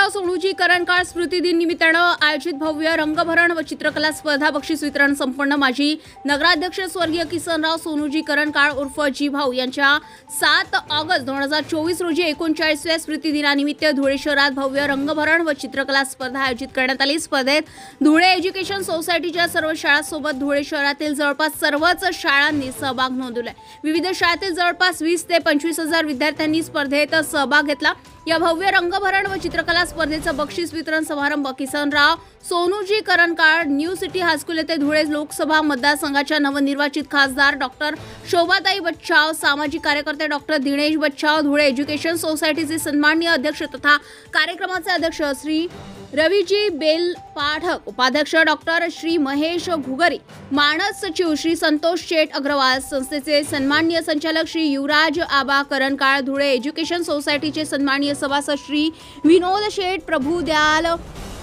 किसनराव सोनूजी करणकाळ स्मृती दिन निमित्तानं आयोजित भव्य रंगभरण व चित्रकला स्पर्धा बक्षीस वितरण संपन्न. माजी नगराध्यक्ष स्वर्गीय किसनराव सोनूजी करणकाळ उर्फ जी भाऊ यांच्या 7 ऑगस्ट 2024 रोजी 39व्या स्मृती दिनानिमित्त धुळे शहरात भव्य रंगभरण व चित्रकला स्पर्धा आयोजित करण्यात आली. स्पर्धेत धुळे एज्युकेशन सोसायटीच्या सर्व शाळांसोबत धुळे शहरातील जवळपास सर्वच शाळांनी सहभाग नोंदवला. विविध शाळेतील जवळपास 20 ते 25,000 विद्यार्थ्यांनी स्पर्धेत सहभाग घेतला. या भव्य रंगभरण व चित्रकला स्पर्धेचं बक्षीस वितरण समारंभ किसनराव सोनूजी करणकाळ न्यू सिटी हायस्कूल येथे धुळे लोकसभा मतदारसंघाच्या नवनिर्वाचित खासदार डॉक्टर शोभाताई बच्छाव, सामाजिक कार्यकर्ते डॉक्टर दिनेश बच्छाव, धुळे एज्युकेशन सोसायटीचे सन्माननीय अध्यक्ष तथा कार्यक्रमाचे अध्यक्ष श्री रवीजी बेलपाठक, उपाध्यक्ष डॉक्टर श्री महेश घुगरी, मानस सचिव श्री संतोष शेठ अग्रवाल, संस्थेचे सन्माननीय संचालक श्री युवराज आबा करणकाळ, धुळे एज्युकेशन सोसायटीचे सन्माननीय सभासद श्री विनोद शेठ प्रभुदयाल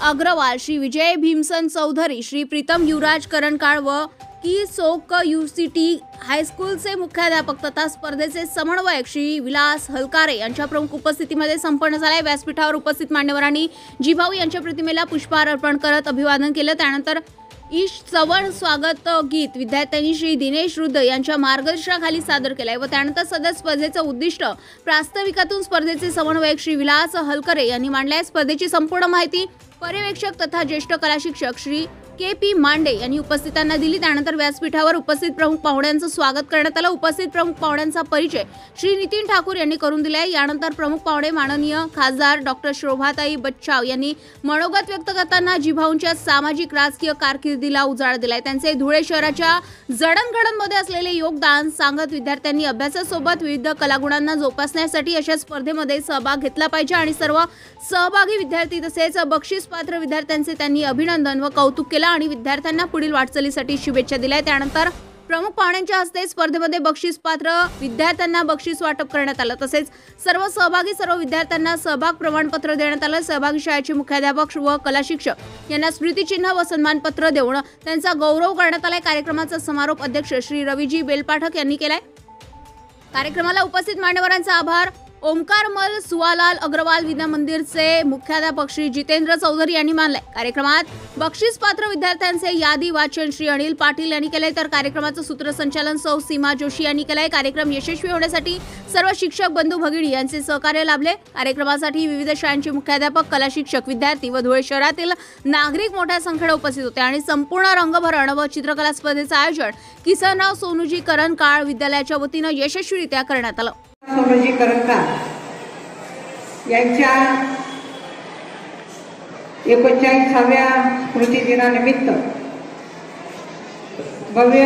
अग्रवाल, श्री विजय भीमसन चौधरी, श्री प्रीतम युवराज करणकाळ व की सोक युसिटी हायस्कूलचे मुख्याध्यापक तथा स्पर्धेचे समन्वयक श्री विलास हलकारे यांच्या प्रमुख उपस्थितीमध्ये संपन्न झाले. व्यासपीठावर उपस्थित मान्यवरांनी जीभाऊ यांच्या प्रतिमेला पुष्पहार अर्पण करत अभिवादन केलं. त्यानंतर ईश चव्हाण स्वागत गीत विद्यार्थ्यांनी श्री दिनेश रुद्र यांच्या मार्गदर्शनाखाली सादर केले व त्यानंतर सदर स्पर्धेचं उद्दिष्ट प्रास्ताविकातून स्पर्धेचे समन्वयक श्री विलास हलकरे यांनी मांडले. स्पर्धेची संपूर्ण माहिती पर्यवेक्षक तथा ज्येष्ठ कला शिक्षक श्री के.पी. मांडे यांनी उपस्थितांना दिली. त्यानंतर व्यासपीठावर उपस्थित प्रमुख पाहुण्यांचं स्वागत करण्यात आलं. उपस्थित प्रमुख पाहुण्यांचा परिचय श्री नितीन ठाकूर यांनी करून दिला. यानंतर प्रमुख पाहुणे माननीय खासदार डॉक्टर शोभाताई बच्छाव यांनी मनोगत व्यक्त करताना जीभाऊंच्या सामाजिक राजकीय कारकिर्दीला उजाळा दिलाय. त्यांचे धुळे शहराच्या जडणघडणमध्ये असलेले योगदान सांगत विद्यार्थ्यांनी अभ्यासासोबत विविध कलागुणांना जोपासण्यासाठी अशा स्पर्धेमध्ये सहभाग घेतला पाहिजे आणि सर्व सहभागी विद्यार्थी तसेच बक्षीस पात्र विद्यार्थ्यांचे त्यांनी अभिनंदन व कौतुक केलं आणि विद्यार्थ्यांना पुढील वाटचालीसाठी शुभेच्छा दिल्या. त्यानंतर प्रमुख पाहुण्यांच्या हस्ते स्पर्धेमध्ये बक्षीस पात्र विद्यार्थ्यांना बक्षीस वाटप करण्यात आलं. तसेच सर्व विद्यार्थ्यांना सहभाग प्रमाणपत्र देण्यात आलं. सहभागी शाळेचे मुख्याध्यापक व कला शिक्षक यांना स्मृतिचिन्ह व सन्मानपत्र देऊन त्यांचा गौरव करण्यात आला. कार्यक्रमाचा समारोप अध्यक्ष श्री रवीजी बेलपाठक यांनी केलाय. कार्यक्रमाला उपस्थित मान्यवरांचा आभार. ओमकारमल सुवालाल अग्रवाल विद्या मंदिरचे मुख्याध्यापक श्री जितेंद्र चौधरी यांनी मानले. कार्यक्रमात बक्षीस पात्र विद्यार्थ्यांचे यादी वाचन श्री अनिल पाटील यांनी केले तर कार्यक्रमाचं सूत्रसंचालन सौ सीमा जोशी यांनी केलंय. कार्यक्रम यशस्वी होण्यासाठी सर्व शिक्षक बंधू भगिनी यांचे सहकार्य लाभले. कार्यक्रमासाठी विविध शाळांचे मुख्याध्यापक, कला शिक्षक, विद्यार्थी व धुळे शहरातील नागरिक मोठ्या संख्येने उपस्थित होते आणि संपूर्ण रंगभरण व चित्रकला स्पर्धेचं आयोजन किसनराव सोनूजी करणकाळ विद्यालयाच्या वतीनं यशस्वीरित्या करण्यात आलं. सोनूजी करणकाळ यांच्या 39व्या स्मृती दिनानिमित्त भव्य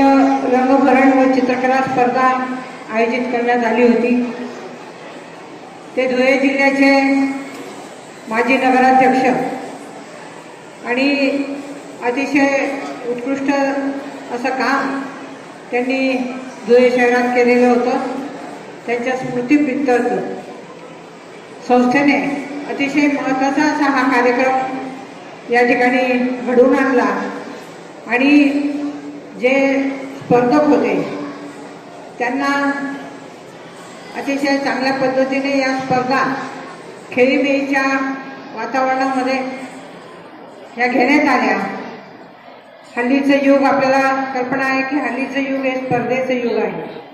रंगभरण व चित्रकला स्पर्धा आयोजित करण्यात आली होती. ते धुळे जिल्ह्याचे माजी नगराध्यक्ष आणि अतिशय उत्कृष्ट असं काम त्यांनी धुळे शहरात केलेलं होतं. त्यांच्या स्मृतीप्रित्यर्थ संस्थेने अतिशय महत्त्वाचा असा हा कार्यक्रम या ठिकाणी घडवून आणला आणि जे स्पर्धक होते त्यांना अतिशय चांगल्या पद्धतीने या स्पर्धा खेळीमेळीच्या वातावरणामध्ये या घेण्यात आल्या. हल्लीचं युग आपल्याला कल्पना आहे की हल्लीचं युग हे स्पर्धेचं युग आहे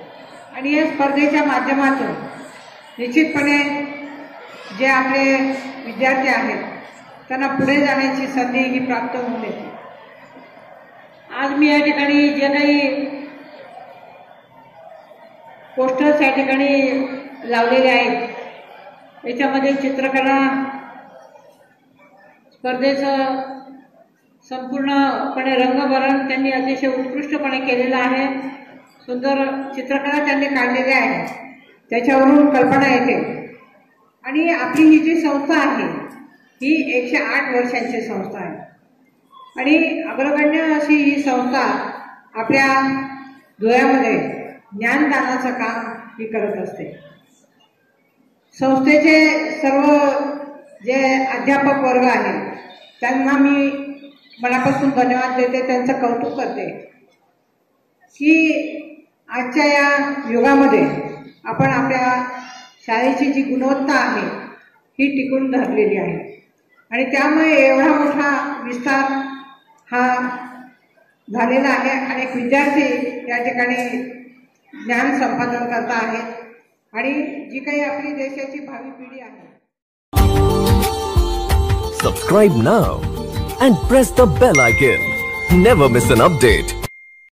आणि या स्पर्धेच्या माध्यमातून निश्चितपणे जे आपले विद्यार्थी आहेत त्यांना पुढे जाण्याची संधी ही प्राप्त होऊन येते. आज मी या ठिकाणी जे काही पोस्टर्स या ठिकाणी लावलेले आहेत याच्यामध्ये चित्रकला स्पर्धेचं संपूर्णपणे रंगभरण त्यांनी अतिशय उत्कृष्टपणे केलेलं आहे. सुंदर चित्रकला त्यांनी काढलेल्या आहे, त्याच्यावरून कल्पना येते. आणि आपली ही जी संस्था आहे ही 108 वर्षांची संस्था आहे आणि अग्रगण्य अशी ही संस्था आपल्या धुळ्यामध्ये ज्ञानदानाचं काम ही करत असते. संस्थेचे सर्व जे अध्यापक वर्ग आहेत त्यांना मी मनापासून धन्यवाद देते, त्यांचं कौतुक करते की आजच्या या युगामध्ये आपण आपल्या शाळेची जी गुणवत्ता आहे ही टिकून धरलेली आहे. आणि त्यामुळे एवढा मोठा विस्तार हा झालेला आहे. अनेक विद्यार्थी या ठिकाणी ज्ञान संपादन करत आहेत आणि जी काही आपली देशाची भावी पिढी आहे. Subscribe now and press the bell icon. Never miss an update.